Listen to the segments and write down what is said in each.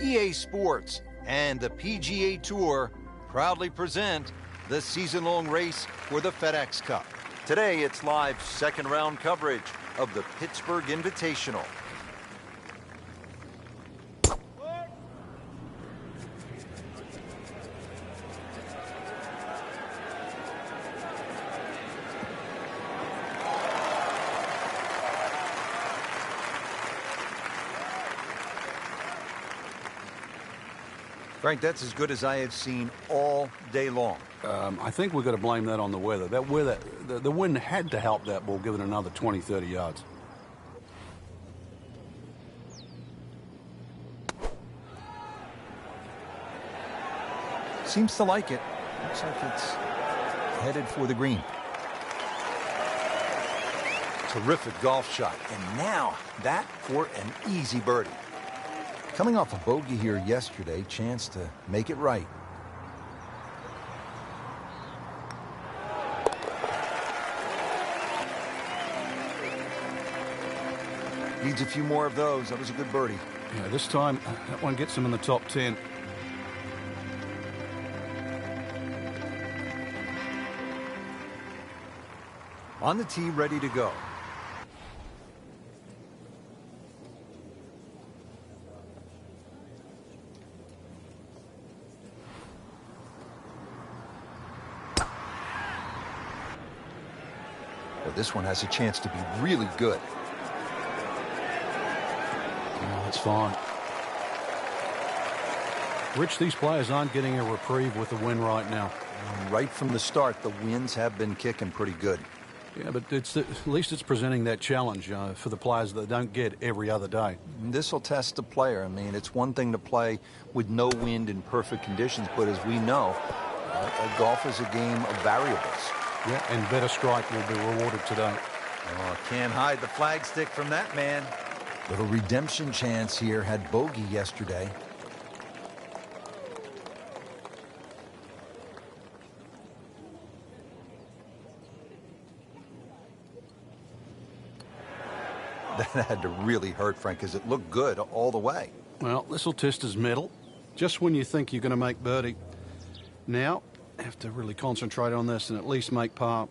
EA Sports and the PGA Tour proudly present the season-long race for the FedEx Cup. Today, it's live second-round coverage of the Pittsburgh Invitational. Frank, that's as good as I have seen all day long. I think we've got to blame that on the weather. The wind had to help that ball give it another 20, 30 yards. Seems to like it. Looks like it's headed for the green. Terrific golf shot. And now that for an easy birdie. Coming off a bogey here yesterday, chance to make it right. Needs a few more of those. That was a good birdie. Yeah, this time that one gets him in the top 10. On the tee, ready to go. Well, this one has a chance to be really good. Oh, that's fine. Rich, these players aren't getting a reprieve with the wind right now. Right from the start, the winds have been kicking pretty good. Yeah, but at least it's presenting that challenge for the players that don't get every other day. This will test the player. I mean, it's one thing to play with no wind in perfect conditions, but as we know, golf is a game of variables. Yeah, and better strike will be rewarded today. Oh, can't hide the flagstick from that man. Little redemption chance here. Had bogey yesterday. That had to really hurt, Frank, because it looked good all the way. Well, this will test his mettle. Just when you think you're going to make birdie. Now, have to really concentrate on this and at least make par.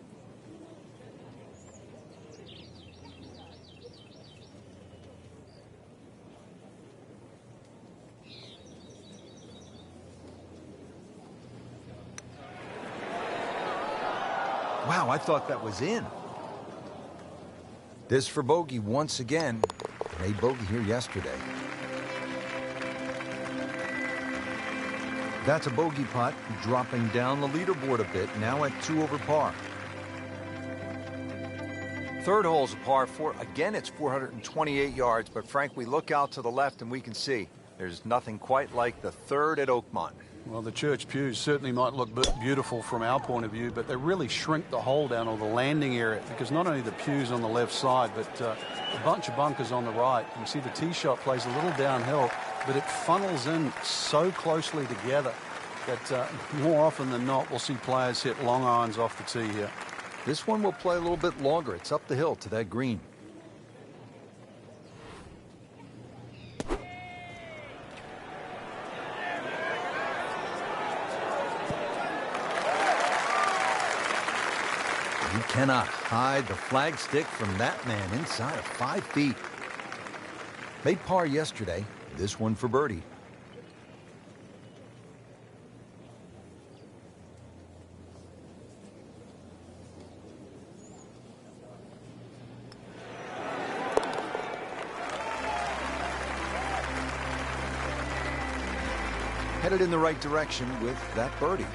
Wow, I thought that was in. This for bogey once again. Made bogey here yesterday. That's a bogey putt, dropping down the leaderboard a bit, now at 2 over par. Third hole's a par 4. Again, it's 428 yards, but Frank, we look out to the left and we can see there's nothing quite like the third at Oakmont. Well, the church pews certainly might look beautiful from our point of view, but they really shrink the hole down, or the landing area, because not only the pews on the left side, but a bunch of bunkers on the right. You can see the tee shot plays a little downhill, but it funnels in so closely together that more often than not we'll see players hit long irons off the tee here. This one will play a little bit longer. It's up the hill to that green. You cannot hide the flagstick from that man inside of 5 feet. Made par yesterday. This one for birdie. Headed in the right direction with that birdie.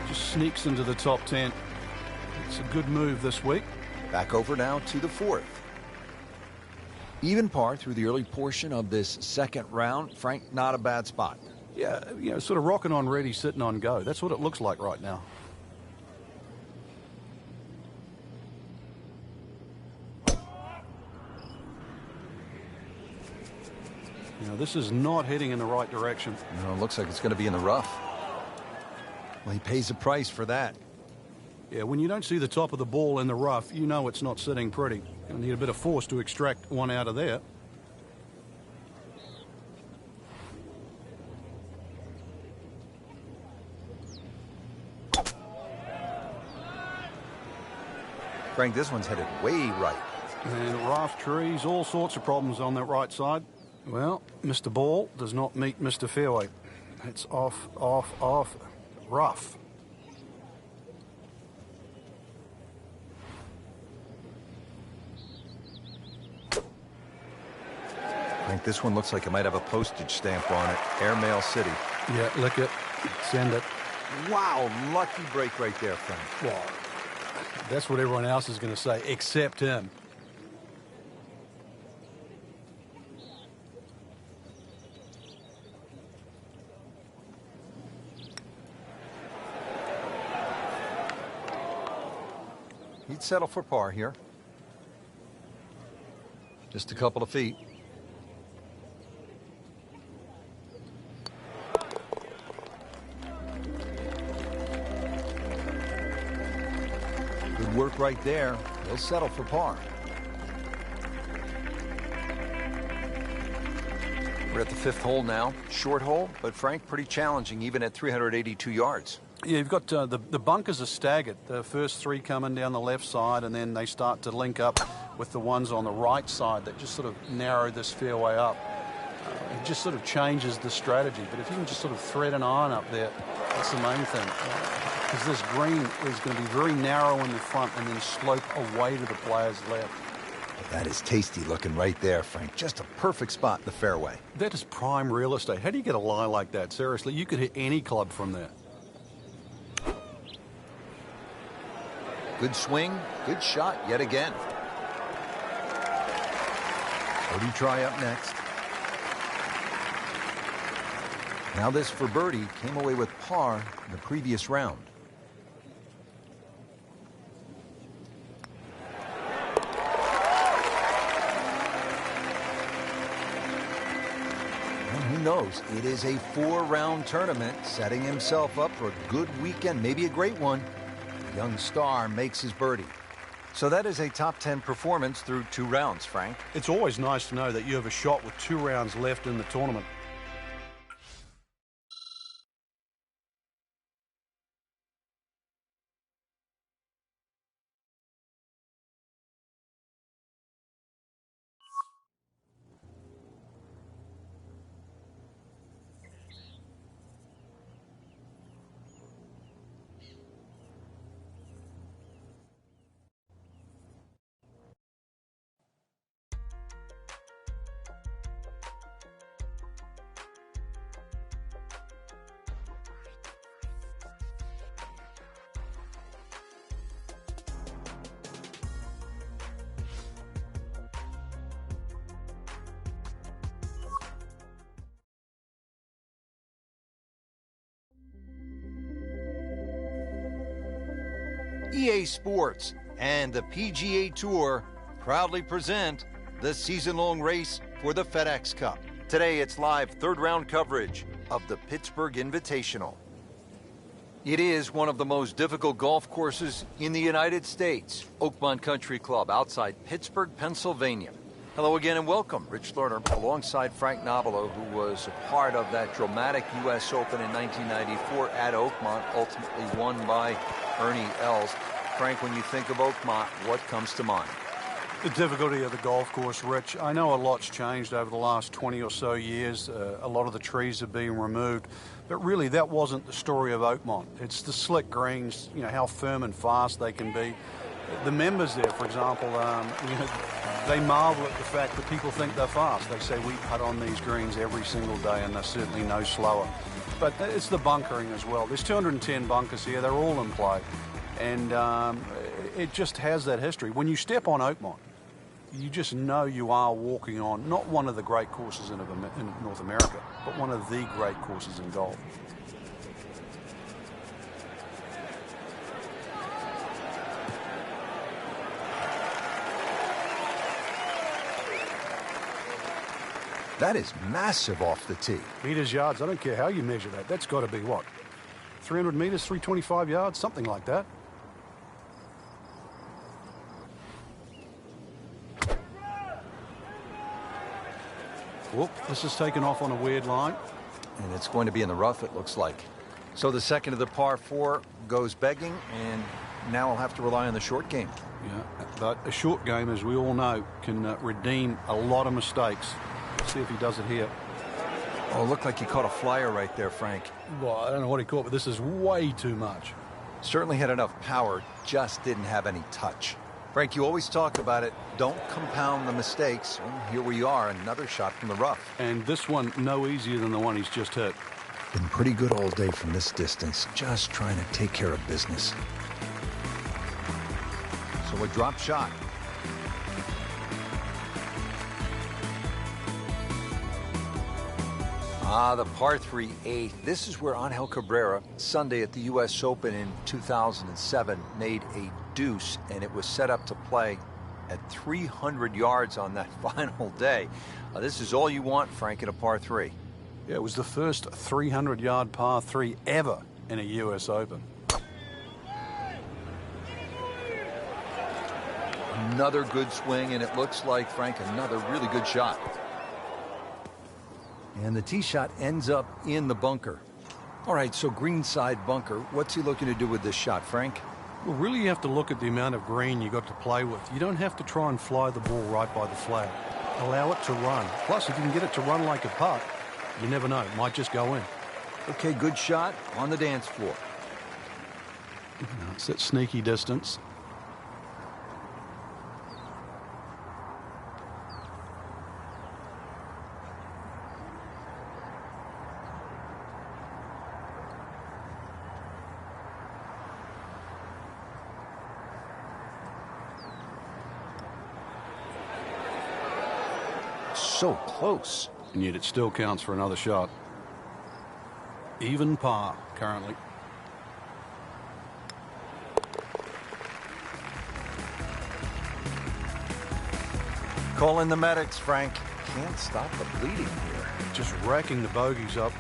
Just sneaks into the top 10. It's a good move this week. Back over now to the 4th. Even par through the early portion of this second round. Frank, not a bad spot. Yeah, you know, sort of rocking on ready, sitting on go. That's what it looks like right now. You know, this is not heading in the right direction. No, it looks like it's going to be in the rough. Well, he pays a price for that. Yeah, when you don't see the top of the ball in the rough, you know it's not sitting pretty. You'll need a bit of force to extract one out of there. Frank, this one's headed way right. And rough trees, all sorts of problems on that right side. Well, Mr. Ball does not meet Mr. Fairway. It's off, rough. Frank, this one looks like it might have a postage stamp on it. Airmail City. Yeah, lick it, send it. Wow, lucky break right there, Frank. Well, that's what everyone else is going to say, except him. He'd settle for par here. Just a couple of feet. Good work right there. He'll settle for par. We're at the 5th hole now. Short hole, but Frank, pretty challenging even at 382 yards. Yeah, you've got the bunkers are staggered. The first 3 coming down the left side, and then they start to link up with the ones on the right side that just sort of narrow this fairway up. It just sort of changes the strategy. But if you can just sort of thread an iron up there, that's the main thing. Because this green is going to be very narrow in the front and then slope away to the player's left. That is tasty looking right there, Frank. Just a perfect spot in the fairway. That is prime real estate. How do you get a lie like that? Seriously, you could hit any club from there. Good swing, good shot yet again. Birdie try up next. Now this for birdie came away with par in the previous round. And who knows? It is a 4-round tournament, setting himself up for a good weekend, maybe a great one. Young star makes his birdie. So that is a top 10 performance through 2 rounds, Frank. It's always nice to know that you have a shot with 2 rounds left in the tournament. EA Sports and the PGA Tour proudly present the season-long race for the FedEx Cup. Today, it's live 3rd-round coverage of the Pittsburgh Invitational. It is one of the most difficult golf courses in the United States. Oakmont Country Club outside Pittsburgh, Pennsylvania. Hello again and welcome. Rich Lerner alongside Frank Nobilo, who was a part of that dramatic U.S. Open in 1994 at Oakmont, ultimately won by Ernie Els. Frank, when you think of Oakmont, what comes to mind? The difficulty of the golf course, Rich. I know a lot's changed over the last 20 or so years. A lot of the trees have been removed. But really, that wasn't the story of Oakmont. It's the slick greens, you know, how firm and fast they can be. The members there, for example, they marvel at the fact that people think they're fast. They say we putt on these greens every single day and they're certainly no slower. But it's the bunkering as well. There's 210 bunkers here. They're all in play. And it just has that history. When you step on Oakmont, you just know you are walking on not one of the great courses in North America, but one of the great courses in golf. That is massive off the tee. Meters, yards, I don't care how you measure that. That's got to be what? 300 meters, 325 yards, something like that. Whoop, this is taken off on a weird line. And it's going to be in the rough, it looks like. So the second of the par 4 goes begging, and Now he'll have to rely on the short game. Yeah, but a short game, as we all know, can redeem a lot of mistakes. Let's see if he does it here. Oh, looked like he caught a flyer right there, Frank. Well, I don't know what he caught, but this is way too much. Certainly had enough power, just didn't have any touch. Frank, you always talk about it. Don't compound the mistakes. Well, here we are, another shot from the rough. And this one no easier than the one he's just hit. Been pretty good all day from this distance, just trying to take care of business. So a drop shot. The par 3 8th. This is where Angel Cabrera, Sunday at the U.S. Open in 2007, made a deuce, and it was set up to play at 300 yards on that final day. This is all you want, Frank, in a par 3. Yeah, it was the first 300-yard par 3 ever in a U.S. Open. Another good swing, and it looks like, Frank, another really good shot. And the tee shot ends up in the bunker. All right, so greenside bunker. What's he looking to do with this shot, Frank? Well, really you have to look at the amount of green you got to play with. You don't have to try and fly the ball right by the flag. Allow it to run. Plus, if you can get it to run like a putt, you never know. It might just go in. Okay, good shot on the dance floor. It's that sneaky distance. So close. And yet it still counts for another shot. Even par currently. Call in the medics, Frank. Can't stop the bleeding here. Just racking the bogeys up.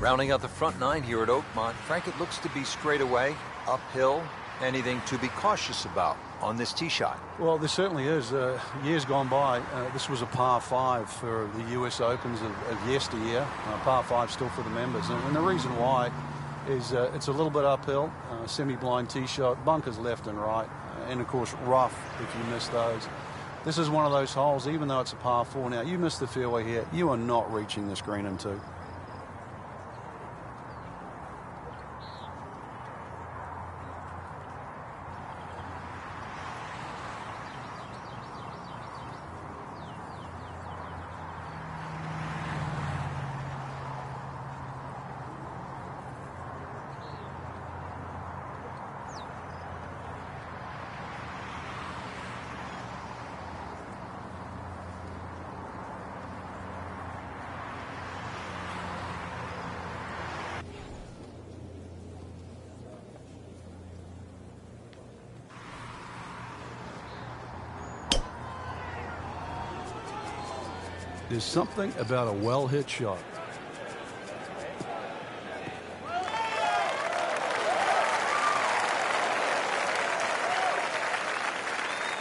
Rounding out the front 9 here at Oakmont. Frank, it looks to be straight away, uphill. Anything to be cautious about on this tee shot? Well, there certainly is. Years gone by, this was a par 5 for the U.S. Opens of yesteryear. Par 5 still for the members. And the reason why is it's a little bit uphill, semi-blind tee shot, bunkers left and right, and of course rough if you miss those. This is one of those holes, even though it's a par 4 now, you miss the fairway here, you are not reaching this green in 2. There's something about a well-hit shot.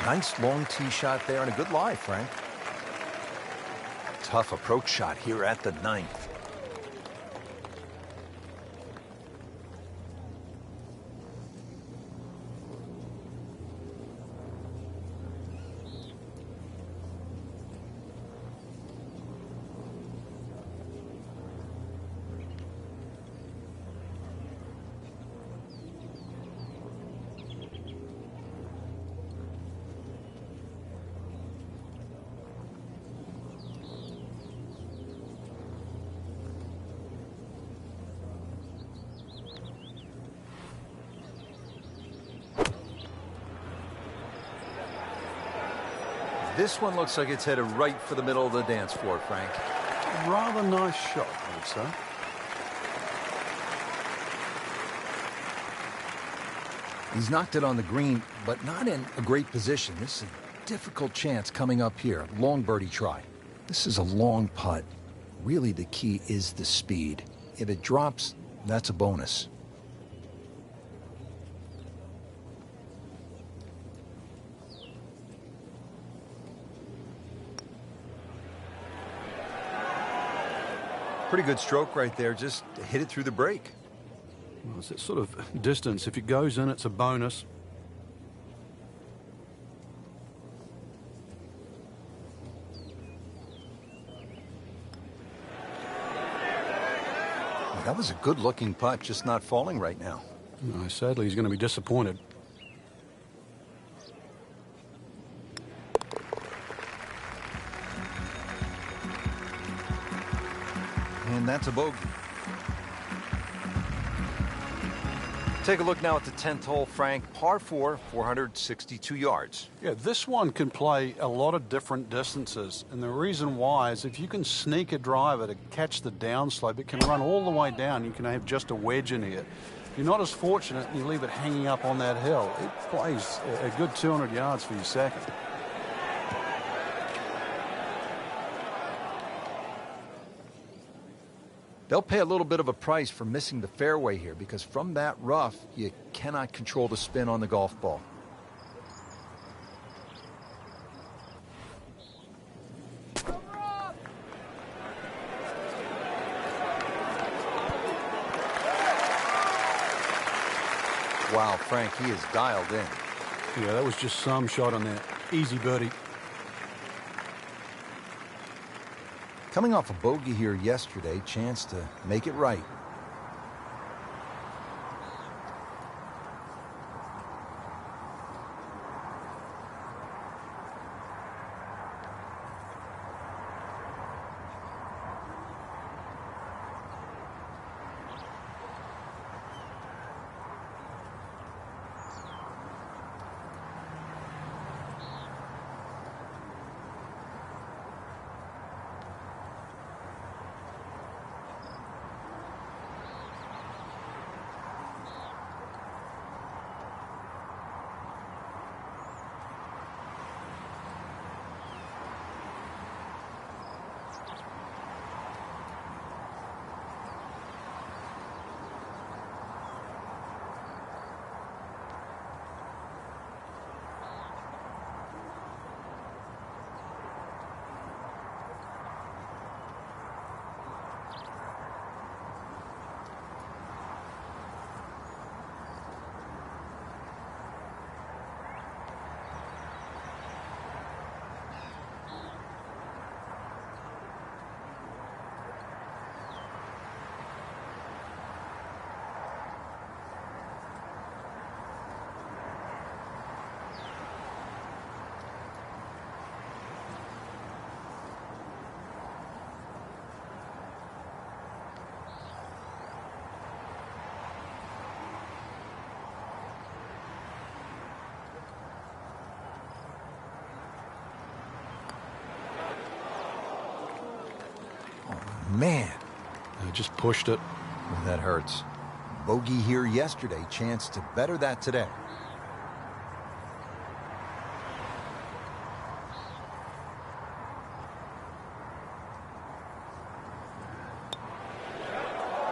Nice long tee shot there and a good lie, Frank. Tough approach shot here at the 9th. This one looks like it's headed right for the middle of the dance floor, Frank. Rather nice shot, I would say. He's knocked it on the green, but not in a great position. This is a difficult chance coming up here. Long birdie try. This is a long putt. Really, the key is the speed. If it drops, that's a bonus. Pretty good stroke right there. Just hit it through the break. Well, it's that sort of distance. If it goes in, it's a bonus. That was a good-looking putt, just not falling right now. No, sadly, he's going to be disappointed. And that's a bogey. Take a look now at the 10th hole, Frank. Par 4, 462 yards. Yeah, this one can play a lot of different distances. And the reason why is if you can sneak a driver to catch the downslope, it can run all the way down. You can have just a wedge in here. If you're not as fortunate and you leave it hanging up on that hill, it plays a good 200 yards for your second. They'll pay a little bit of a price for missing the fairway here because from that rough, you cannot control the spin on the golf ball. Wow, Frank, he is dialed in. Yeah, that was just some shot on that. Easy birdie. Coming off a bogey here yesterday, chance to make it right. Man, I just pushed it. well, that hurts. Bogey here yesterday, chance to better that today.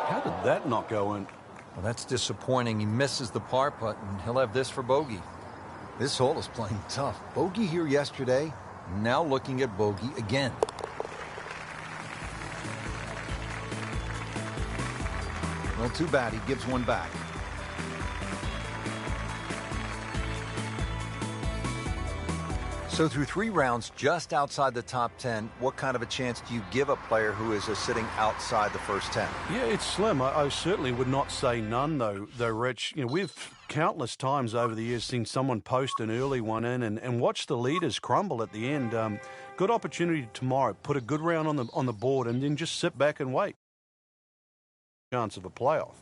How did that not go in? Well, that's disappointing. He misses the par putt, and he'll have this for bogey. This hole is playing tough. Bogey here yesterday, now looking at bogey again. Well, too bad. He gives one back. So through 3 rounds, just outside the top 10, what kind of a chance do you give a player who is sitting outside the first 10? Yeah, it's slim. I certainly would not say none, though, Rich. You know, we've countless times over the years seen someone post an early one in and watch the leaders crumble at the end. Good opportunity tomorrow. Put a good round on the board and then just sit back and wait. Chance of a playoff.